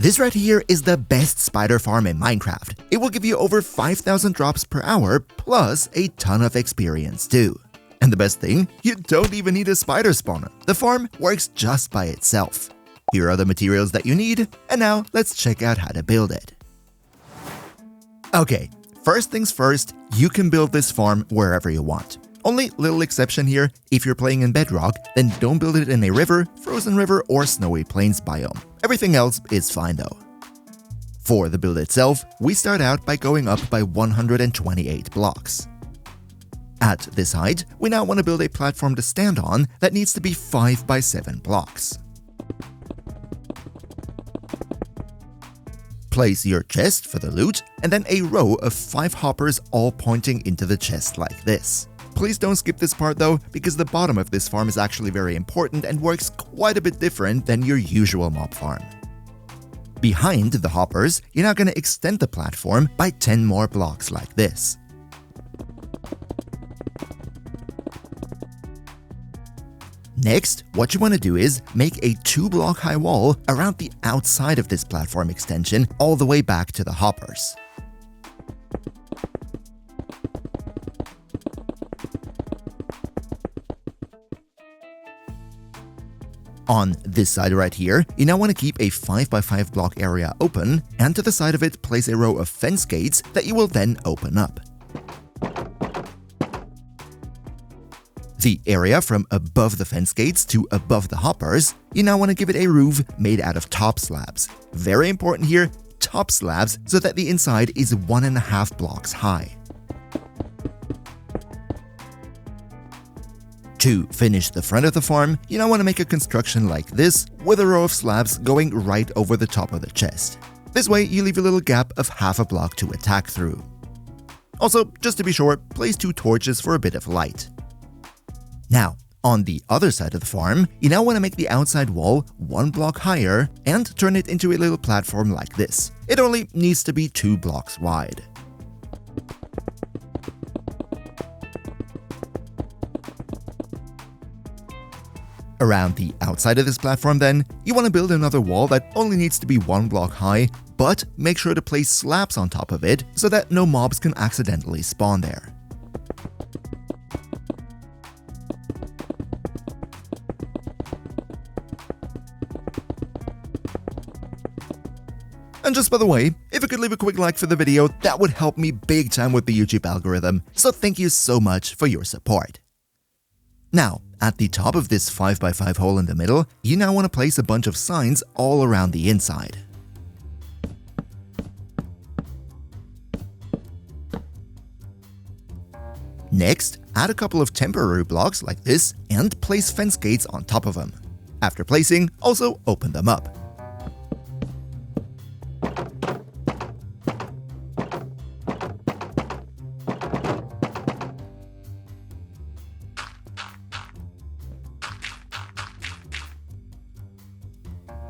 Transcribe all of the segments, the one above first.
This right here is the best spider farm in Minecraft. It will give you over 5,000 drops per hour, plus a ton of experience too. And the best thing, you don't even need a spider spawner. The farm works just by itself. Here are the materials that you need, and now let's check out how to build it. Okay, first things first, you can build this farm wherever you want. Only little exception here, if you're playing in bedrock, then don't build it in a river, frozen river, or snowy plains biome. Everything else is fine though. For the build itself, we start out by going up by 128 blocks. At this height, we now want to build a platform to stand on that needs to be 5 by 7 blocks. Place your chest for the loot, and then a row of 5 hoppers all pointing into the chest like this. Please don't skip this part though, because the bottom of this farm is actually very important and works quite a bit different than your usual mob farm. Behind the hoppers, you're now going to extend the platform by 10 more blocks like this. Next, what you want to do is make a 2-block high wall around the outside of this platform extension all the way back to the hoppers. On this side right here, you now want to keep a 5 by 5 block area open, and to the side of it place a row of fence gates that you will then open up. The area from above the fence gates to above the hoppers, you now want to give it a roof made out of top slabs. Very important here, top slabs, so that the inside is 1.5 blocks high. To finish the front of the farm, you now want to make a construction like this, with a row of slabs going right over the top of the chest. This way, you leave a little gap of half a block to attack through. Also, just to be sure, place 2 torches for a bit of light. Now, on the other side of the farm, you now want to make the outside wall 1 block higher and turn it into a little platform like this. It only needs to be 2 blocks wide. Around the outside of this platform then, you want to build another wall that only needs to be 1 block high, but make sure to place slabs on top of it so that no mobs can accidentally spawn there. And just by the way, if you could leave a quick like for the video, that would help me big time with the YouTube algorithm, so thank you so much for your support. Now, at the top of this 5 by 5 hole in the middle, you now want to place a bunch of signs all around the inside. Next, add a couple of temporary blocks like this and place fence gates on top of them. After placing, also open them up.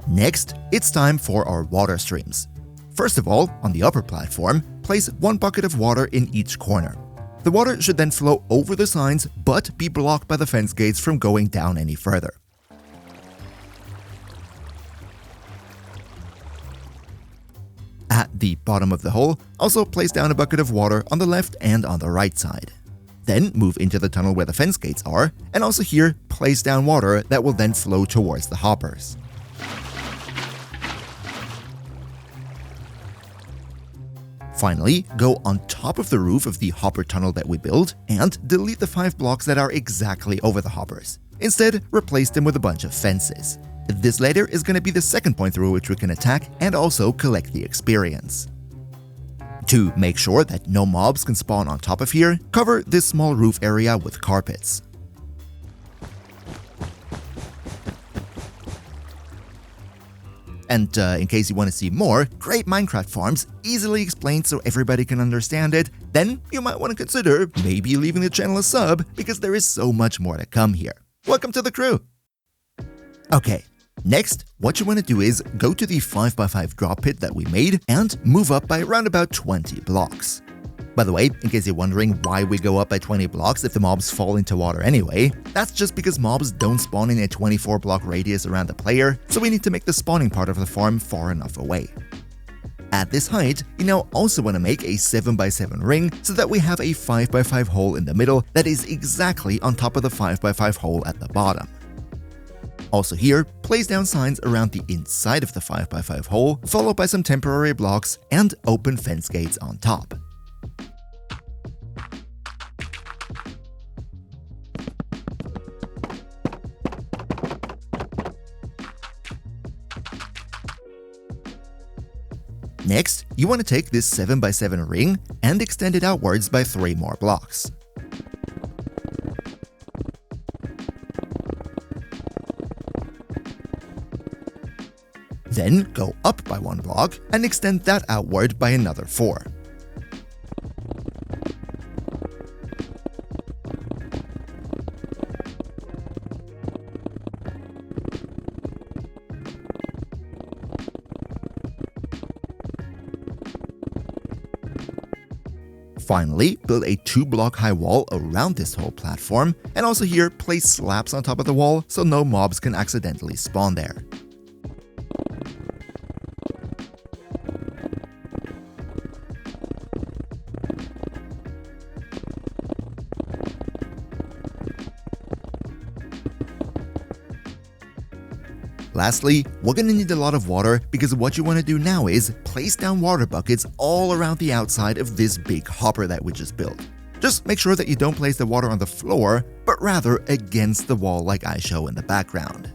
Next, it's time for our water streams. First of all, on the upper platform, place 1 bucket of water in each corner. The water should then flow over the signs, but be blocked by the fence gates from going down any further. At the bottom of the hole, also place down a bucket of water on the left and on the right side. Then move into the tunnel where the fence gates are, and also here, place down water that will then flow towards the hoppers. Finally, go on top of the roof of the hopper tunnel that we built and delete the 5 blocks that are exactly over the hoppers. Instead, replace them with a bunch of fences. This later is going to be the second point through which we can attack and also collect the experience. To make sure that no mobs can spawn on top of here, cover this small roof area with carpets. And in case you want to see more great Minecraft farms easily explained so everybody can understand it, then you might want to consider maybe leaving the channel a sub, because there is so much more to come here. Welcome to the crew! Okay, next, what you want to do is go to the 5 by 5 drop pit that we made and move up by around about 20 blocks. By the way, in case you're wondering why we go up by 20 blocks if the mobs fall into water anyway, that's just because mobs don't spawn in a 24 block radius around the player, so we need to make the spawning part of the farm far enough away. At this height, you now also want to make a 7x7 ring so that we have a 5x5 hole in the middle that is exactly on top of the 5x5 hole at the bottom. Also here, place down signs around the inside of the 5x5 hole, followed by some temporary blocks and open fence gates on top. Next, you want to take this 7x7 ring and extend it outwards by 3 more blocks. Then go up by 1 block and extend that outward by another 4. Finally, build a 2-block high wall around this whole platform, and also here place slabs on top of the wall so no mobs can accidentally spawn there. Lastly, we're gonna need a lot of water because what you want to do now is place down water buckets all around the outside of this big hopper that we just built. Just make sure that you don't place the water on the floor, but rather against the wall like I show in the background.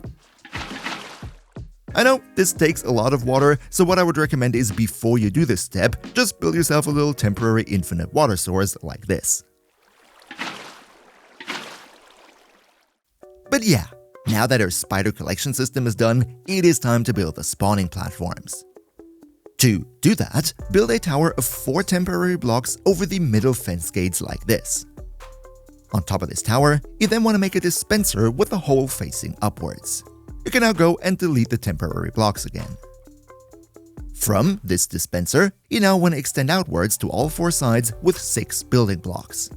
I know this takes a lot of water, so what I would recommend is before you do this step, just build yourself a little temporary infinite water source like this. But yeah, now that our spider collection system is done, it is time to build the spawning platforms. To do that, build a tower of 4 temporary blocks over the middle fence gates like this. On top of this tower, you then want to make a dispenser with the hole facing upwards. You can now go and delete the temporary blocks again. From this dispenser, you now want to extend outwards to all 4 sides with 6 building blocks.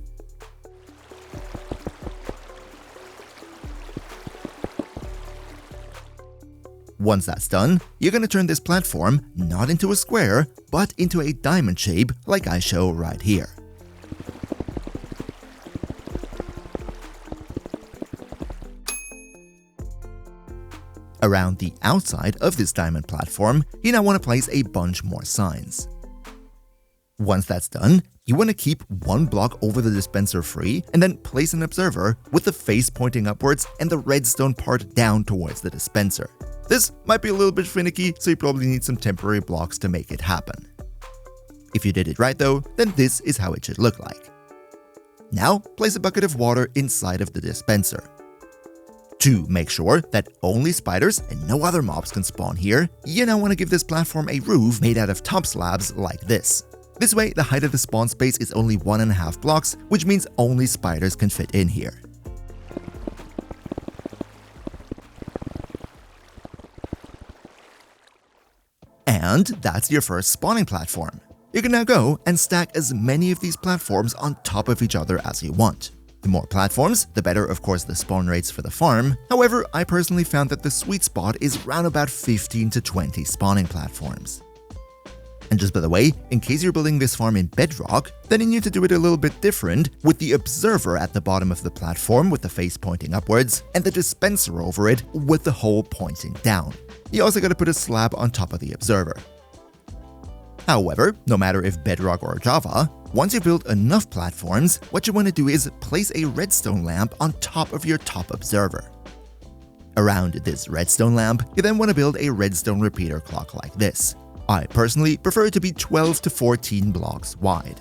Once that's done, you're going to turn this platform not into a square, but into a diamond shape like I show right here. Around the outside of this diamond platform, you now want to place a bunch more signs. Once that's done, you want to keep 1 block over the dispenser free and then place an observer with the face pointing upwards and the redstone part down towards the dispenser. This might be a little bit finicky, so you probably need some temporary blocks to make it happen. If you did it right though, then this is how it should look like. Now, place a bucket of water inside of the dispenser. To make sure that only spiders and no other mobs can spawn here, you now want to give this platform a roof made out of top slabs like this. This way, the height of the spawn space is only 1.5 blocks, which means only spiders can fit in here. And that's your first spawning platform. You can now go and stack as many of these platforms on top of each other as you want. The more platforms, the better of course the spawn rates for the farm. However, I personally found that the sweet spot is around about 15 to 20 spawning platforms. And just by the way, in case you're building this farm in bedrock, then you need to do it a little bit different, with the observer at the bottom of the platform with the face pointing upwards, and the dispenser over it with the hole pointing down. You also gotta put a slab on top of the observer. However, no matter if bedrock or Java, once you build enough platforms, what you want to do is place a redstone lamp on top of your top observer. Around this redstone lamp, you then want to build a redstone repeater clock like this. I personally prefer it to be 12 to 14 blocks wide.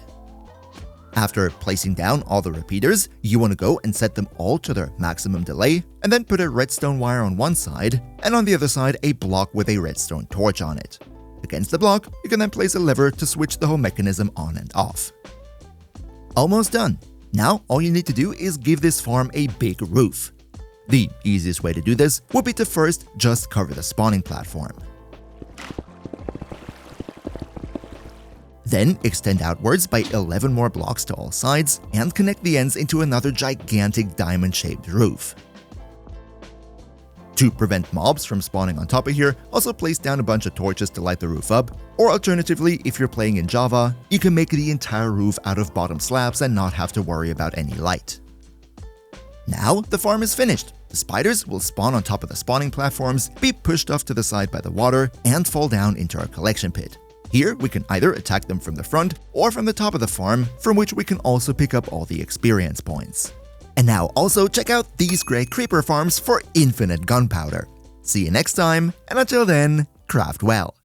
After placing down all the repeaters, you want to go and set them all to their maximum delay, and then put a redstone wire on one side, and on the other side a block with a redstone torch on it. Against the block, you can then place a lever to switch the whole mechanism on and off. Almost done. Now all you need to do is give this farm a big roof. The easiest way to do this would be to first just cover the spawning platform. Then extend outwards by 11 more blocks to all sides and connect the ends into another gigantic diamond-shaped roof. To prevent mobs from spawning on top of here, also place down a bunch of torches to light the roof up, or alternatively, if you're playing in Java, you can make the entire roof out of bottom slabs and not have to worry about any light. Now the farm is finished. The spiders will spawn on top of the spawning platforms, be pushed off to the side by the water, and fall down into our collection pit. Here we can either attack them from the front or from the top of the farm, from which we can also pick up all the experience points. And now also check out these great creeper farms for infinite gunpowder. See you next time, and until then, craft well.